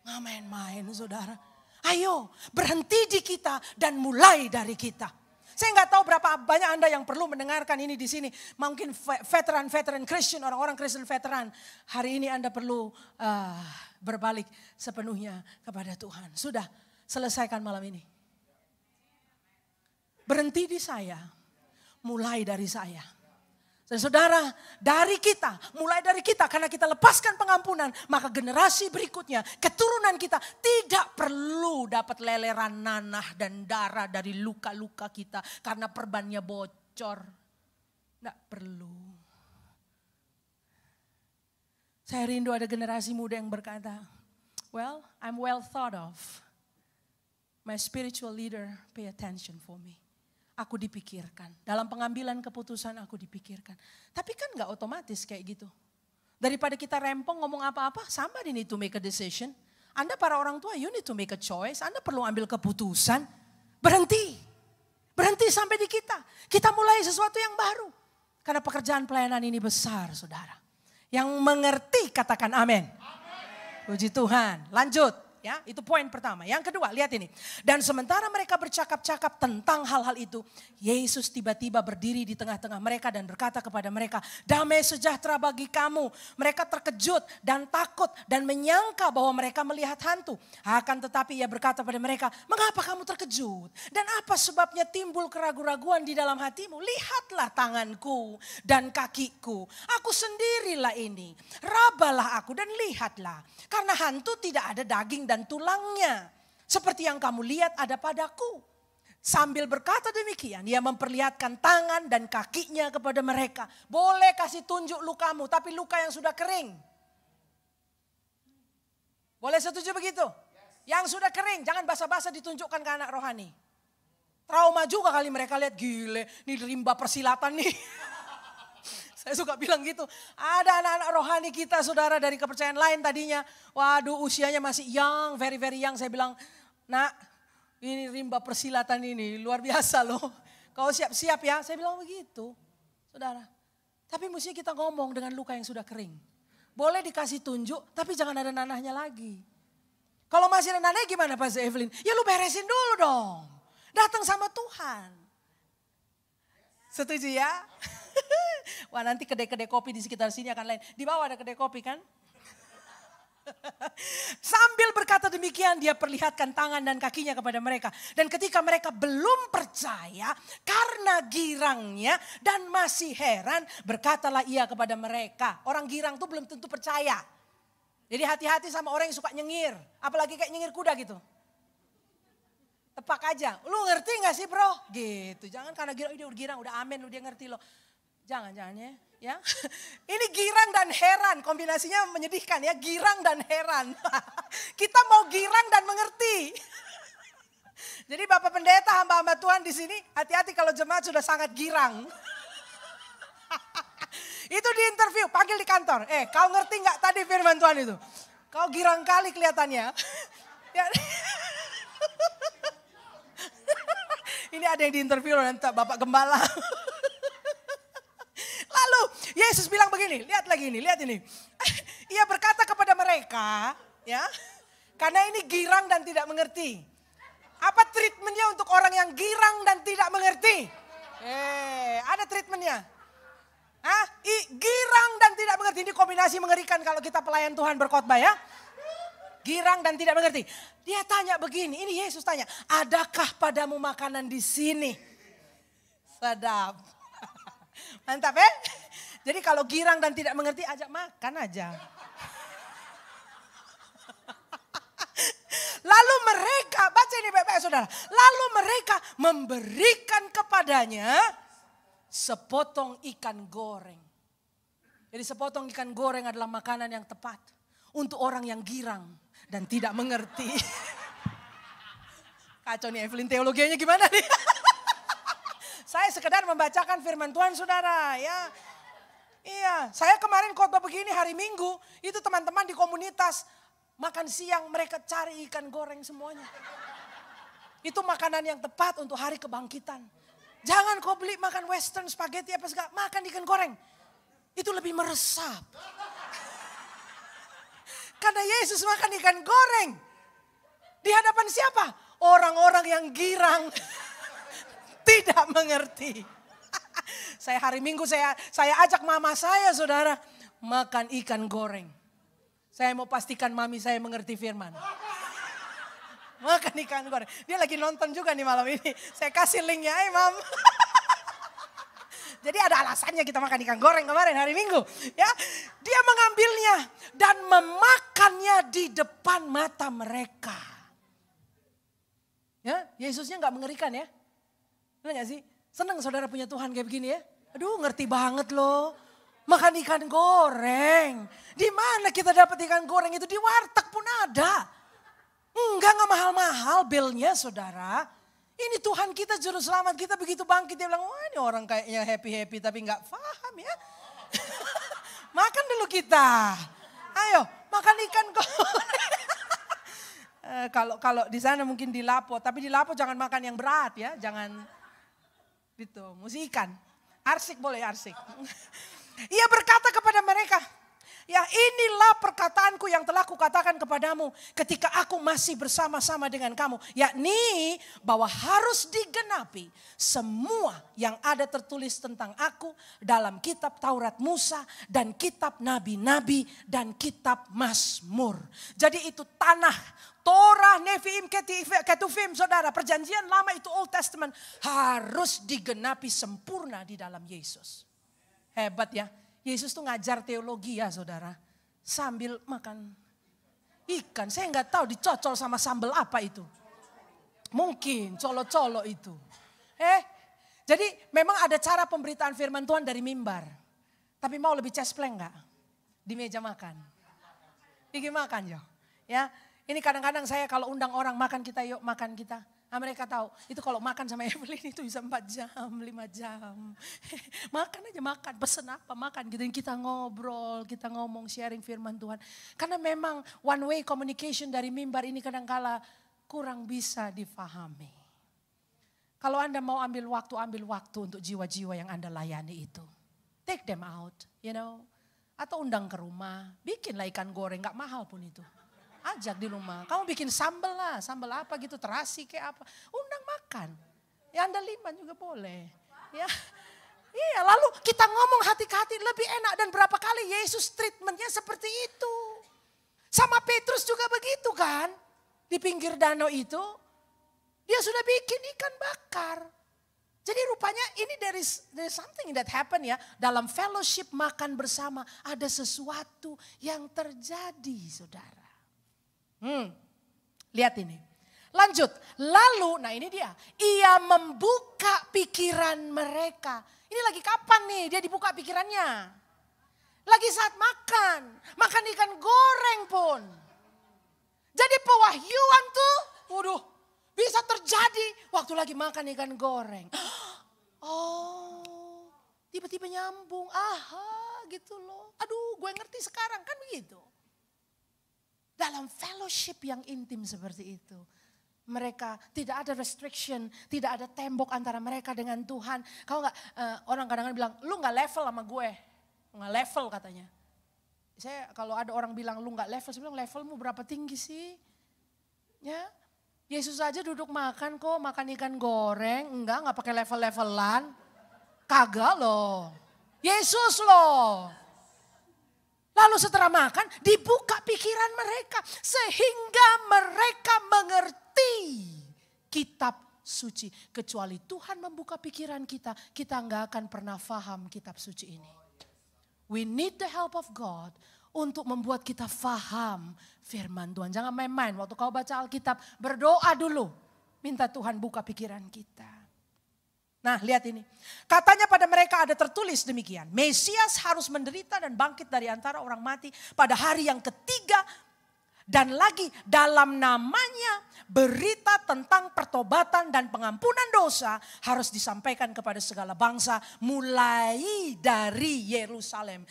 S1: Nggak main-main saudara. Ayo, berhenti di kita dan mulai dari kita. Saya nggak tahu berapa banyak Anda yang perlu mendengarkan ini di sini. Mungkin veteran Christian, orang-orang Kristen veteran. Hari ini Anda perlu berbalik sepenuhnya kepada Tuhan. Sudah, selesaikan malam ini. Berhenti di saya, mulai dari saya. Dan saudara, dari kita, mulai dari kita, karena kita lepaskan pengampunan, maka generasi berikutnya, keturunan kita tidak perlu dapat leleran nanah dan darah dari luka-luka kita karena perbannya bocor. Tidak perlu. Saya rindu ada generasi muda yang berkata, well, I'm well thought of. My spiritual leader pay attention for me. Aku dipikirkan. Dalam pengambilan keputusan aku dipikirkan. Tapi kan gak otomatis kayak gitu. Daripada kita rempong ngomong apa-apa, somebody need to make a decision. Anda para orang tua, you need to make a choice. Anda perlu ambil keputusan. Berhenti. Berhenti sampai di kita. Kita mulai sesuatu yang baru. Karena pekerjaan pelayanan ini besar, saudara. Yang mengerti katakan amin. Puji Tuhan. Lanjut. Ya, itu poin pertama. Yang kedua, lihat ini. Dan sementara mereka bercakap-cakap tentang hal-hal itu, Yesus tiba-tiba berdiri di tengah-tengah mereka dan berkata kepada mereka, damai sejahtera bagi kamu. Mereka terkejut dan takut dan menyangka bahwa mereka melihat hantu. Akan tetapi ia berkata pada mereka, mengapa kamu terkejut? Dan apa sebabnya timbul keraguan-raguan di dalam hatimu? Lihatlah tanganku dan kakiku. Aku sendirilah ini. Rabalah aku dan lihatlah. Karena hantu tidak ada daging dan tulangnya. Seperti yang kamu lihat ada padaku. Sambil berkata demikian, ia memperlihatkan tangan dan kakinya kepada mereka. Boleh kasih tunjuk lukamu, tapi luka yang sudah kering. Boleh setuju begitu? Yang sudah kering, jangan basa-basa ditunjukkan ke anak rohani. Trauma juga kali mereka lihat, gile, ini rimba persilatan nih. Saya suka bilang gitu, ada anak-anak rohani kita saudara dari kepercayaan lain tadinya. Waduh usianya masih young, very very young. Saya bilang, nak ini rimba persilatan ini luar biasa loh. Kau siap-siap ya, saya bilang begitu saudara. Tapi mesti kita ngomong dengan luka yang sudah kering. Boleh dikasih tunjuk, tapi jangan ada nanahnya lagi. Kalau masih ada nanahnya gimana Pak Evelyn? Ya lu beresin dulu dong. Datang sama Tuhan. Setuju ya? Wah nanti kedai-kedai kopi di sekitar sini akan lain. Di bawah ada kedai kopi kan? Sambil berkata demikian dia perlihatkan tangan dan kakinya kepada mereka. Dan ketika mereka belum percaya karena girangnya dan masih heran, berkatalah ia kepada mereka. Orang girang tuh belum tentu percaya. Jadi hati-hati sama orang yang suka nyengir. Apalagi kayak nyengir kuda gitu. Tepak aja. Lu ngerti gak sih bro? Gitu. Jangan karena girang, udah girang, udah amin, udah ngerti loh. Jangan ya. Ini girang dan heran, kombinasinya menyedihkan ya, girang dan heran. Kita mau girang dan mengerti. Jadi Bapak Pendeta, hamba-hamba Tuhan di sini, hati-hati kalau jemaat sudah sangat girang. Itu di interview, panggil di kantor. Kau ngerti nggak tadi firman Tuhan itu? Kau girang kali kelihatannya. Ini ada yang di interview nanti Bapak Gembala. Lalu Yesus bilang begini, lihat lagi ini, lihat ini. Ia berkata kepada mereka, ya, karena ini girang dan tidak mengerti. Apa treatmentnya untuk orang yang girang dan tidak mengerti? Ada treatmentnya. Girang dan tidak mengerti, ini kombinasi mengerikan kalau kita pelayan Tuhan berkhotbah ya. Girang dan tidak mengerti. Dia tanya begini, ini Yesus tanya, adakah padamu makanan di sini? Sedap. Mantap ya. Jadi kalau girang dan tidak mengerti ajak makan aja. Lalu mereka, baca ini baik-baik saudara. Lalu mereka memberikan kepadanya sepotong ikan goreng. Jadi sepotong ikan goreng adalah makanan yang tepat untuk orang yang girang dan tidak mengerti. Kacau nih Evelyn, teologianya gimana nih? Saya sekedar membacakan firman Tuhan saudara ya. Iya, saya kemarin khotbah begini hari Minggu, itu teman-teman di komunitas makan siang mereka cari ikan goreng semuanya. Itu makanan yang tepat untuk hari kebangkitan. Jangan kau beli makan western, spaghetti apa segala, makan ikan goreng. Itu lebih meresap. Karena Yesus makan ikan goreng. Di hadapan siapa? Orang-orang yang girang. Tidak mengerti. Saya hari Minggu saya ajak mama saya saudara makan ikan goreng. Saya mau pastikan mami saya mengerti firman. Makan ikan goreng. Dia lagi nonton juga nih malam ini. Saya kasih linknya, mam. Jadi ada alasannya kita makan ikan goreng kemarin hari Minggu. Ya, dia mengambilnya dan memakannya di depan mata mereka. Ya, Yesusnya nggak mengerikan ya. Benar gak sih? Senang saudara punya Tuhan kayak begini ya. Aduh ngerti banget loh. Makan ikan goreng. Di mana kita dapat ikan goreng itu? Di warteg pun ada. Enggak mahal-mahal billnya saudara. Ini Tuhan kita juru selamat kita begitu bangkit. Dia bilang wah ini orang kayaknya happy-happy tapi gak paham ya. Makan dulu kita. Ayo makan ikan goreng. Kalau di sana mungkin di Lapo. Tapi di Lapo jangan makan yang berat ya. Jangan. Gitu, mesti ikan. Arsik boleh arsik. Ia berkata kepada mereka, Ya inilah perkataanku yang telah kukatakan kepadamu ketika aku masih bersama-sama dengan kamu. Yakni bahwa harus digenapi semua yang ada tertulis tentang aku dalam kitab Taurat Musa dan kitab Nabi-Nabi dan kitab Mazmur. Jadi itu tanah Torah, Nevi'im, Ketuvim, saudara. Perjanjian lama itu Old Testament harus digenapi sempurna di dalam Yesus. Hebat ya. Yesus tuh ngajar teologi ya saudara. Sambil makan ikan. Saya nggak tahu dicocol sama sambal apa itu. Mungkin colo-colo itu. Jadi memang ada cara pemberitaan firman Tuhan dari mimbar. Tapi mau lebih cespleng nggak? Di meja makan. Pergi makan ya. Ini kadang-kadang saya kalau undang orang makan kita yuk makan kita. Nah, mereka tahu itu kalau makan sama Evelyn itu bisa 4 jam, 5 jam. Makan aja makan, pesen apa makan gitu. Kita ngobrol, kita ngomong sharing firman Tuhan. Karena memang one way communication dari mimbar ini kadang-kala kurang bisa difahami. Kalau Anda mau ambil waktu untuk jiwa-jiwa yang Anda layani itu. Take them out, Atau undang ke rumah, bikinlah ikan goreng, gak mahal pun itu. Ajak di rumah, kamu bikin sambal lah, sambal apa gitu, terasi kayak apa. Undang makan, ya Anda liman juga boleh. Ya, iya, lalu kita ngomong hati ke hati lebih enak dan berapa kali Yesus treatmentnya seperti itu. Sama Petrus juga begitu kan, di pinggir danau itu, dia sudah bikin ikan bakar. Jadi rupanya ini there is something that happen ya. Dalam fellowship makan bersama ada sesuatu yang terjadi saudara. Lihat ini. Lanjut. Lalu, nah ini dia. Ia membuka pikiran mereka. Ini lagi kapan nih dia dibuka pikirannya? Lagi saat makan. Makan ikan goreng pun. Jadi pewahyuan tuh, waduh, bisa terjadi waktu lagi makan ikan goreng. Oh, tiba-tiba nyambung. Aha, gitu loh. Aduh, gue ngerti sekarang kan begitu. Dalam fellowship yang intim seperti itu. Mereka tidak ada restriction, tidak ada tembok antara mereka dengan Tuhan. Kalau nggak, orang kadang-kadang bilang, lu nggak level sama gue. Nggak level katanya. Saya kalau ada orang bilang lu nggak level, saya bilang levelmu berapa tinggi sih? Ya, Yesus aja duduk makan kok, makan ikan goreng. Nggak pakai level-levelan. Kagak loh. Yesus loh. Lalu setelah makan dibuka pikiran mereka. Sehingga mereka mengerti kitab suci. Kecuali Tuhan membuka pikiran kita. Kita nggak akan pernah paham kitab suci ini. We need the help of God. Untuk membuat kita paham firman Tuhan. Jangan main-main. Waktu kau baca Alkitab berdoa dulu. Minta Tuhan buka pikiran kita. Nah lihat ini, katanya pada mereka ada tertulis demikian. Mesias harus menderita dan bangkit dari antara orang mati pada hari yang ketiga. Dan lagi dalam namanya berita tentang pertobatan dan pengampunan dosa harus disampaikan kepada segala bangsa mulai dari Yerusalem.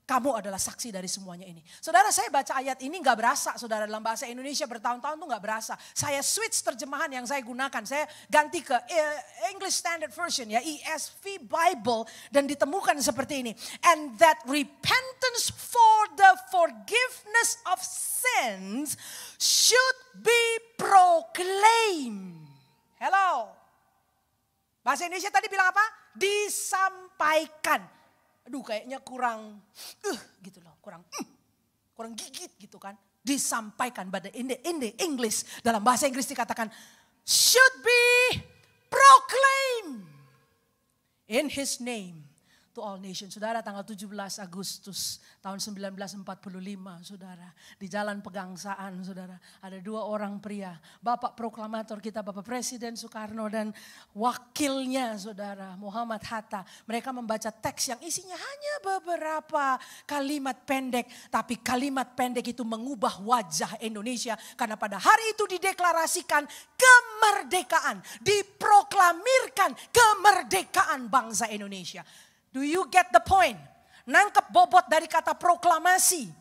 S1: Kamu adalah saksi dari semuanya ini. Saudara saya baca ayat ini gak berasa saudara dalam bahasa Indonesia bertahun-tahun tuh gak berasa. Saya switch terjemahan yang saya gunakan. Saya ganti ke English Standard Version ya ESV Bible. Dan ditemukan seperti ini. And that repentance for the forgiveness of sins should be proclaimed. Hello. Bahasa Indonesia tadi bilang apa? Disampaikan. Aduh kayaknya kurang gitu loh, kurang gigit gitu kan. Disampaikan, but in the English, dalam bahasa Inggris dikatakan should be proclaimed in his name to all nations. Saudara tanggal 17 Agustus tahun 1945 saudara. Di Jalan Pegangsaan saudara. Ada 2 orang pria. Bapak proklamator kita Bapak Presiden Soekarno dan wakilnya saudara Muhammad Hatta. Mereka membaca teks yang isinya hanya beberapa kalimat pendek. Tapi kalimat pendek itu mengubah wajah Indonesia. Karena pada hari itu dideklarasikan kemerdekaan. Diproklamirkan kemerdekaan bangsa Indonesia. Do you get the point? Nangkep bobot dari kata proklamasi.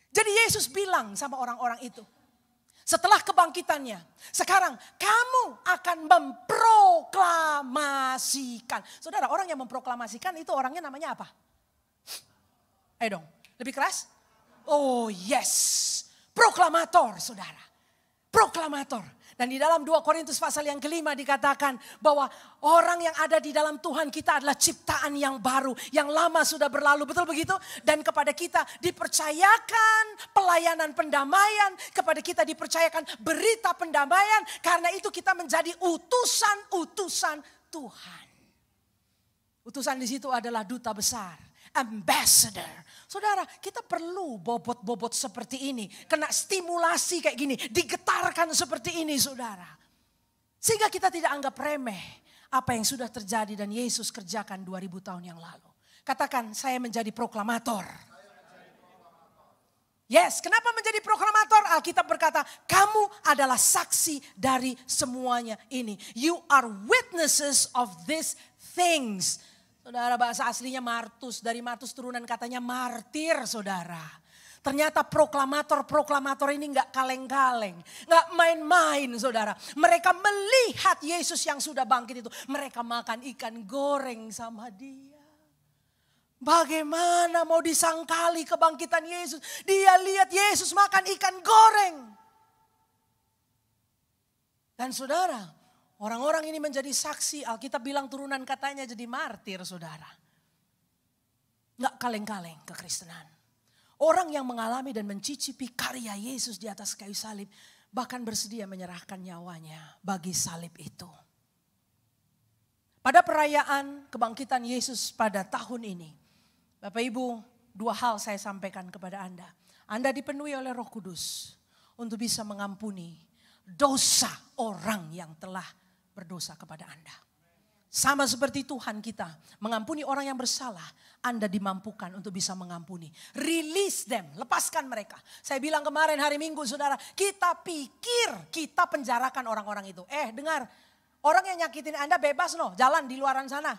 S1: Jadi Yesus bilang sama orang-orang itu. Setelah kebangkitannya. Sekarang kamu akan memproklamasikan. Saudara orang yang memproklamasikan itu orangnya namanya apa? Ayo dong. Lebih keras? Oh yes. Proklamator saudara. Proklamator. Dan di dalam 2 Korintus pasal yang kelima dikatakan bahwa orang yang ada di dalam Tuhan kita adalah ciptaan yang baru. Yang lama sudah berlalu, betul begitu? Dan kepada kita dipercayakan pelayanan pendamaian. Kepada kita dipercayakan berita pendamaian. Karena itu kita menjadi utusan-utusan Tuhan. Utusan di situ adalah duta besar. Ambassador. Saudara, kita perlu bobot-bobot seperti ini. Kena stimulasi kayak gini. Digetarkan seperti ini saudara. Sehingga kita tidak anggap remeh apa yang sudah terjadi dan Yesus kerjakan 2000 tahun yang lalu. Katakan, saya menjadi proklamator. Yes, kenapa menjadi proklamator? Alkitab berkata, kamu adalah saksi dari semuanya ini. You are witnesses of these things. Saudara, bahasa aslinya martus. Dari martus turunan katanya martir, saudara. Ternyata proklamator ini gak kaleng-kaleng. Gak main-main, saudara. Mereka melihat Yesus yang sudah bangkit itu. Mereka makan ikan goreng sama dia. Bagaimana mau disangkali kebangkitan Yesus? Dia lihat Yesus makan ikan goreng. Dan saudara, orang-orang ini menjadi saksi. Alkitab bilang turunan katanya jadi martir, saudara. Gak kaleng-kaleng kekristenan. Orang yang mengalami dan mencicipi karya Yesus di atas kayu salib. Bahkan bersedia menyerahkan nyawanya bagi salib itu. Pada perayaan kebangkitan Yesus pada tahun ini. Bapak Ibu, 2 hal saya sampaikan kepada Anda. Anda dipenuhi oleh Roh Kudus untuk bisa mengampuni dosa orang yang telah berdosa kepada Anda. Sama seperti Tuhan kita mengampuni orang yang bersalah, Anda dimampukan untuk bisa mengampuni. Release them, lepaskan mereka. Saya bilang kemarin hari Minggu saudara, kita pikir kita penjarakan orang-orang itu. Dengar, orang yang nyakitin Anda bebas loh, jalan di luaran sana.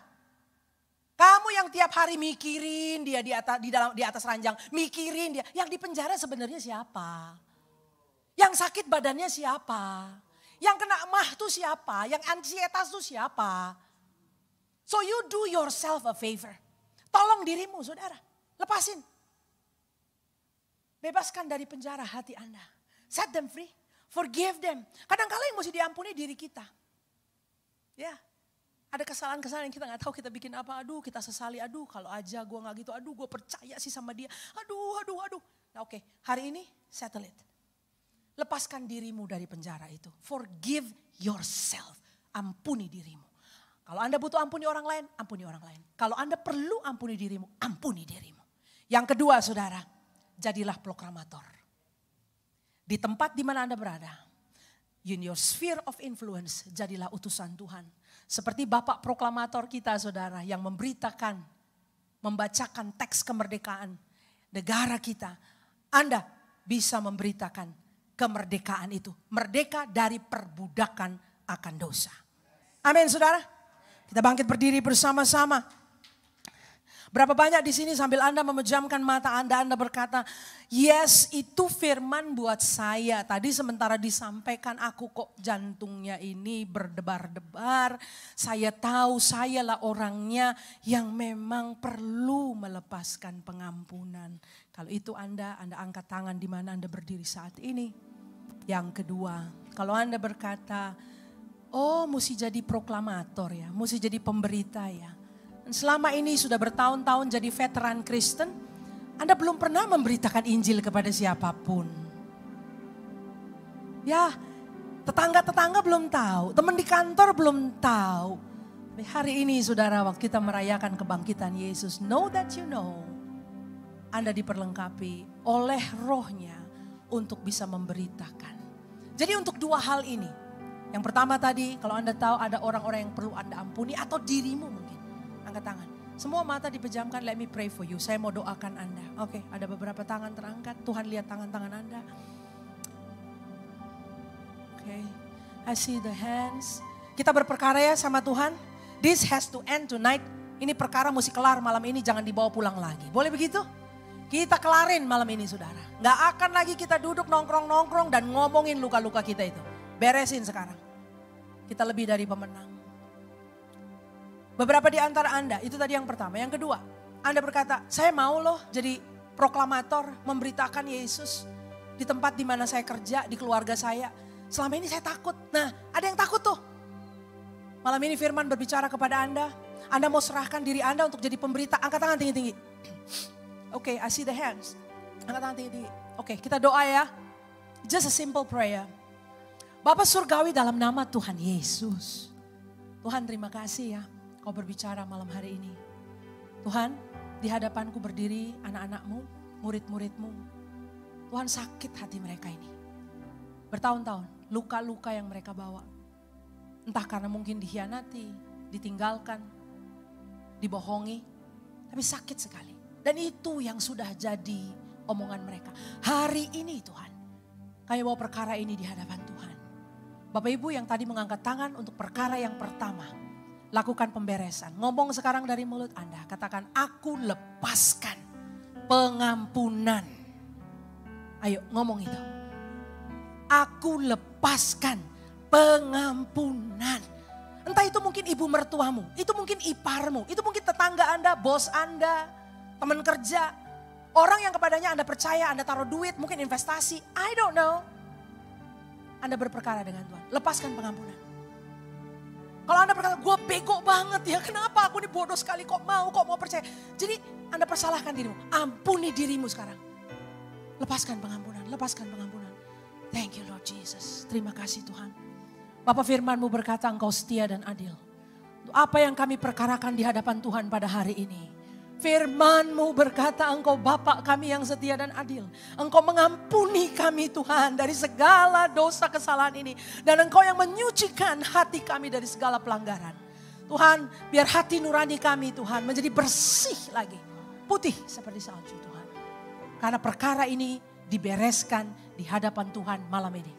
S1: Kamu yang tiap hari mikirin dia di atas ranjang, mikirin dia. Yang dipenjara sebenarnya siapa? Yang sakit badannya siapa? Yang kena emah itu siapa? Yang ansietas itu siapa? So you do yourself a favor. Tolong dirimu saudara, lepasin. Bebaskan dari penjara hati Anda. Set them free, forgive them. Kadang-kadang yang mesti diampuni diri kita. Ya. Ada kesalahan-kesalahan yang kita gak tahu kita bikin apa. Aduh kita sesali, aduh kalau aja gue gak gitu. Aduh gue percaya sih sama dia. Aduh. Nah oke, hari ini settle it. Lepaskan dirimu dari penjara itu. Forgive yourself. Ampuni dirimu. Kalau Anda butuh ampuni orang lain, ampuni orang lain. Kalau Anda perlu ampuni dirimu, ampuni dirimu. Yang kedua saudara, jadilah proklamator. Di tempat di mana Anda berada. In your sphere of influence, jadilah utusan Tuhan. Seperti Bapak proklamator kita saudara yang memberitakan, membacakan teks kemerdekaan negara kita. Anda bisa memberitakan kemerdekaan itu. Merdeka dari perbudakan akan dosa. Amin saudara. Kita bangkit berdiri bersama-sama. Berapa banyak di sini sambil Anda memejamkan mata Anda berkata, yes itu firman buat saya. Tadi sementara disampaikan aku kok jantungnya ini berdebar-debar. Saya tahu sayalah orangnya yang memang perlu melepaskan pengampunan. Kalau itu Anda angkat tangan di mana Anda berdiri saat ini. Yang kedua, kalau Anda berkata, oh mesti jadi proklamator ya, mesti jadi pemberita ya. Selama ini sudah bertahun-tahun jadi veteran Kristen, Anda belum pernah memberitakan Injil kepada siapapun. Ya, tetangga-tetangga belum tahu, teman di kantor belum tahu. Tapi hari ini saudara, waktu kita merayakan kebangkitan Yesus, know that you know, Anda diperlengkapi oleh Roh-Nya untuk bisa memberitakan. Jadi untuk 2 hal ini, yang pertama tadi kalau Anda tahu ada orang-orang yang perlu Anda ampuni atau dirimu mungkin. Angkat tangan. Semua mata dipejamkan, let me pray for you. Saya mau doakan Anda. Oke, ada beberapa tangan terangkat. Tuhan lihat tangan-tangan Anda. Oke, I see the hands. Kita berperkara ya sama Tuhan. This has to end tonight. Ini perkara mesti kelar malam ini, jangan dibawa pulang lagi. Boleh begitu? Kita kelarin malam ini saudara. Gak akan lagi kita duduk nongkrong-nongkrong dan ngomongin luka-luka kita itu. Beresin sekarang. Kita lebih dari pemenang. Beberapa di antara Anda, itu tadi yang pertama. Yang kedua, Anda berkata, saya mau loh jadi proklamator, memberitakan Yesus di tempat di mana saya kerja, di keluarga saya. Selama ini saya takut. Nah, ada yang takut tuh. Malam ini firman berbicara kepada Anda. Anda mau serahkan diri Anda untuk jadi pemberita. Angkat tangan tinggi-tinggi. Oke, I see the hands. Angkat tangan tinggi-tinggi. Oke, kita doa ya. Just a simple prayer. Bapa Surgawi dalam nama Tuhan Yesus. Tuhan terima kasih ya. Kau berbicara malam hari ini. Tuhan, di hadapanku berdiri anak-anakmu, murid-muridmu. Tuhan, sakit hati mereka ini. Bertahun-tahun, luka-luka yang mereka bawa. Entah karena mungkin dikhianati, ditinggalkan, dibohongi. Tapi sakit sekali. Dan itu yang sudah jadi omongan mereka. Hari ini Tuhan, kami bawa perkara ini di hadapan Tuhan. Bapak Ibu yang tadi mengangkat tangan untuk perkara yang pertama. Lakukan pemberesan. Ngomong sekarang dari mulut Anda. Katakan, aku lepaskan pengampunan. Ayo ngomong itu. Aku lepaskan pengampunan. Entah itu mungkin ibu mertuamu, itu mungkin iparmu, itu mungkin tetangga Anda, bos Anda, teman kerja. Orang yang kepadanya Anda percaya, Anda taruh duit, mungkin investasi, I don't know. Anda berperkara dengan Tuhan, lepaskan pengampunan. Kalau Anda berkata, gue bego banget ya, kenapa aku ini bodoh sekali, kok mau percaya. Jadi Anda persalahkan dirimu, ampuni dirimu sekarang. Lepaskan pengampunan, lepaskan pengampunan. Thank you Lord Jesus, terima kasih Tuhan. Bapak firman-Mu berkata engkau setia dan adil. Apa yang kami perkarakan di hadapan Tuhan pada hari ini. Firman-Mu berkata engkau Bapa kami yang setia dan adil. Engkau mengampuni kami Tuhan dari segala dosa kesalahan ini. Dan engkau yang menyucikan hati kami dari segala pelanggaran. Tuhan biar hati nurani kami Tuhan menjadi bersih lagi. Putih seperti salju Tuhan. Karena perkara ini dibereskan di hadapan Tuhan malam ini.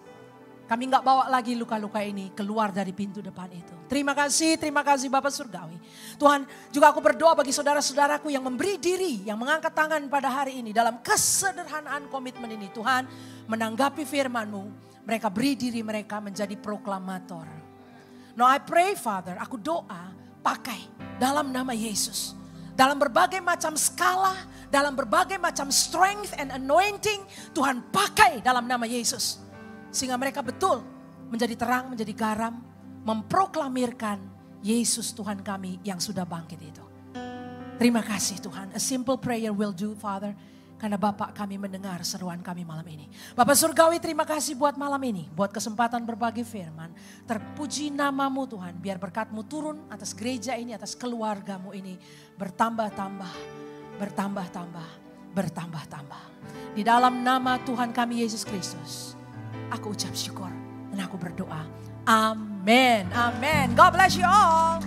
S1: Kami enggak bawa lagi luka-luka ini keluar dari pintu depan itu. Terima kasih Bapak Surgawi. Tuhan, juga aku berdoa bagi saudara-saudaraku yang memberi diri, yang mengangkat tangan pada hari ini dalam kesederhanaan komitmen ini. Tuhan, menanggapi firman-Mu, mereka beri diri mereka menjadi proklamator. Now I pray Father, aku doa pakai dalam nama Yesus. Dalam berbagai macam skala, dalam berbagai macam strength and anointing, Tuhan pakai dalam nama Yesus. Sehingga mereka betul menjadi terang, menjadi garam, memproklamirkan Yesus Tuhan kami yang sudah bangkit itu. Terima kasih Tuhan. A simple prayer will do Father. Karena Bapak kami mendengar seruan kami malam ini. Bapak Surgawi terima kasih buat malam ini. Buat kesempatan berbagi firman. Terpuji namamu Tuhan. Biar berkat-Mu turun atas gereja ini, atas keluarga-Mu ini. Bertambah-tambah, bertambah-tambah, bertambah-tambah. Di dalam nama Tuhan kami Yesus Kristus. Aku ucap syukur dan aku berdoa. Amin. Amin. God bless you all.